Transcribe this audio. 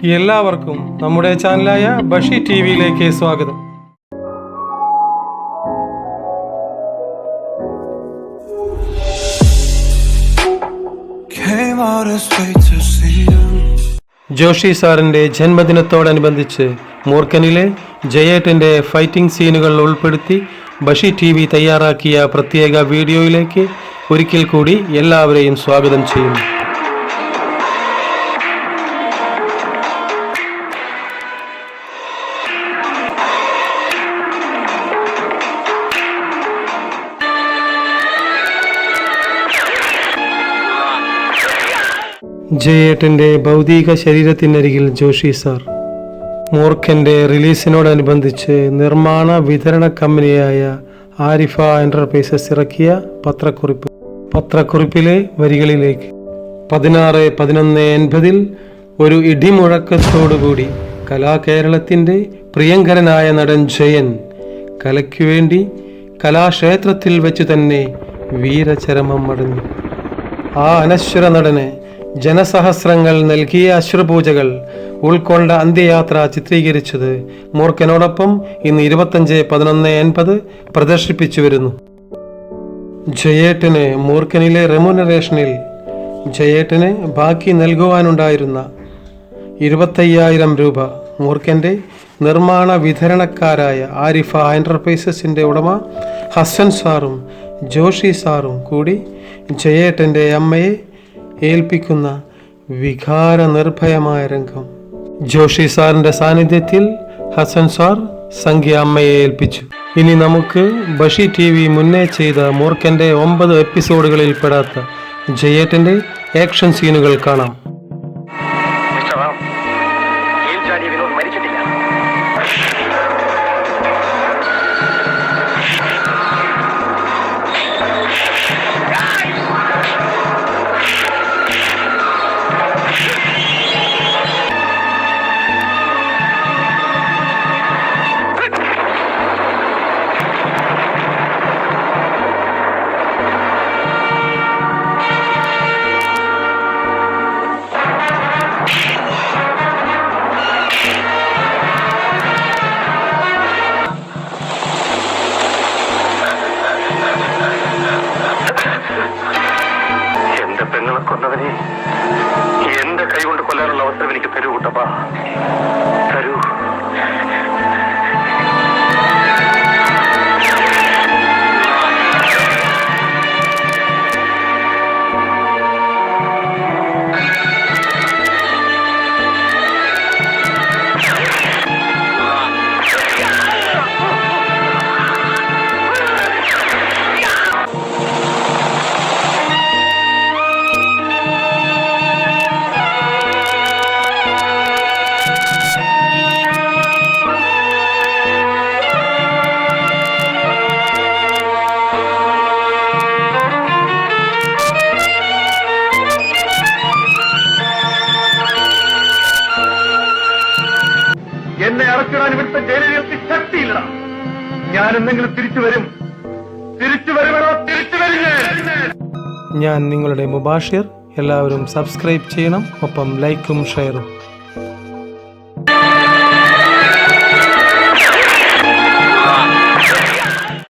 എല്ലാവർക്കും നമ്മുടെ ചാനലായ ബഷി ടിവിയിലേക്ക് സ്വാഗതം. ജോഷി സാറിന്റെ ജന്മദിനത്തോടനുബന്ധിച്ച് മൂർഖനിലെ ജയേട്ടന്റെ ഫൈറ്റിംഗ് സീനുകൾ ഉൾപ്പെടുത്തി ബഷി ടിവി തയ്യാറാക്കിയ പ്രത്യേക വീഡിയോയിലേക്ക് ഒരിക്കൽ കൂടി എല്ലാവരെയും സ്വാഗതം ചെയ്യുന്നു. ജയേട്ടന്റെ ഭൗതിക ശരീരത്തിനരികിൽ ജോഷി സാർ. മൂർഖന്റെ റിലീസിനോടനുബന്ധിച്ച് നിർമ്മാണ വിതരണ കമ്പനിയായ ആരിഫ എന്റർപ്രൈസസ് ഇറക്കിയ പത്രക്കുറിപ്പിലെ വരികളിലേക്ക് 16/11/80 ഒരു ഇടിമുഴക്കത്തോടുകൂടി കലാകേരളത്തിന്റെ പ്രിയങ്കരനായ നടൻ ജയൻ കലയ്ക്കുവേണ്ടി കലാക്ഷേത്രത്തിൽ വെച്ച് തന്നെ വീരചരമം അടഞ്ഞു. ആ അനശ്വര നടന് ജനസഹസ്രങ്ങൾ നൽകിയ അശ്രുപൂജകൾ ഉൾക്കൊണ്ട അന്ത്യയാത്ര ചിത്രീകരിച്ചത് മൂർഖനോടൊപ്പം ഇന്ന് 25/11/80 പ്രദർശിപ്പിച്ചു വരുന്നു. ജയേട്ടന് മൂർഖനിലെ റെമ്യൂണറേഷനിൽ ജയേട്ടന് ബാക്കി നൽകുവാനുണ്ടായിരുന്ന 25,000 രൂപ മൂർഖന്റെ നിർമ്മാണ വിതരണക്കാരായ ആരിഫ എന്റർപ്രൈസസിന്റെ ഉടമ ഹസൻ സാറും ജോഷി സാറും കൂടി ജയേട്ടന്റെ അമ്മയെ ഏൽപ്പിക്കുന്ന വികാര നിർഭയമായ രംഗം. ജോഷി സാറിന്റെ സാന്നിധ്യത്തിൽ ഹസൻ സാർ സംഖ്യ അമ്മയെ ഏൽപ്പിച്ചു. ഇനി നമുക്ക് ബഷി ടിവി മുന്നേ ചെയ്ത മൂർഖന്റെ 9 എപ്പിസോഡുകളിൽ പെടാത്ത ജയേട്ടന്റെ ആക്ഷൻ സീനുകൾ കാണാം. കൊന്നവനെ എന്റെ കൈ കൊണ്ട് കൊല്ലാനുള്ള അവസരം എനിക്ക് തരൂ കൂട്ടപ്പാ, തരൂ. എന്നെ അറച്ചിടാൻ ഇവിടുത്തെ ജയിലുകൾക്ക് ശക്തിയില്ല. ഞാൻ എന്തെങ്കിലും തിരിച്ചു വരും. ഞാൻ നിങ്ങളുടെ മുബാഷിർ. എല്ലാവരും സബ്സ്ക്രൈബ് ചെയ്യണം, ഒപ്പം ലൈക്കും ഷെയറും.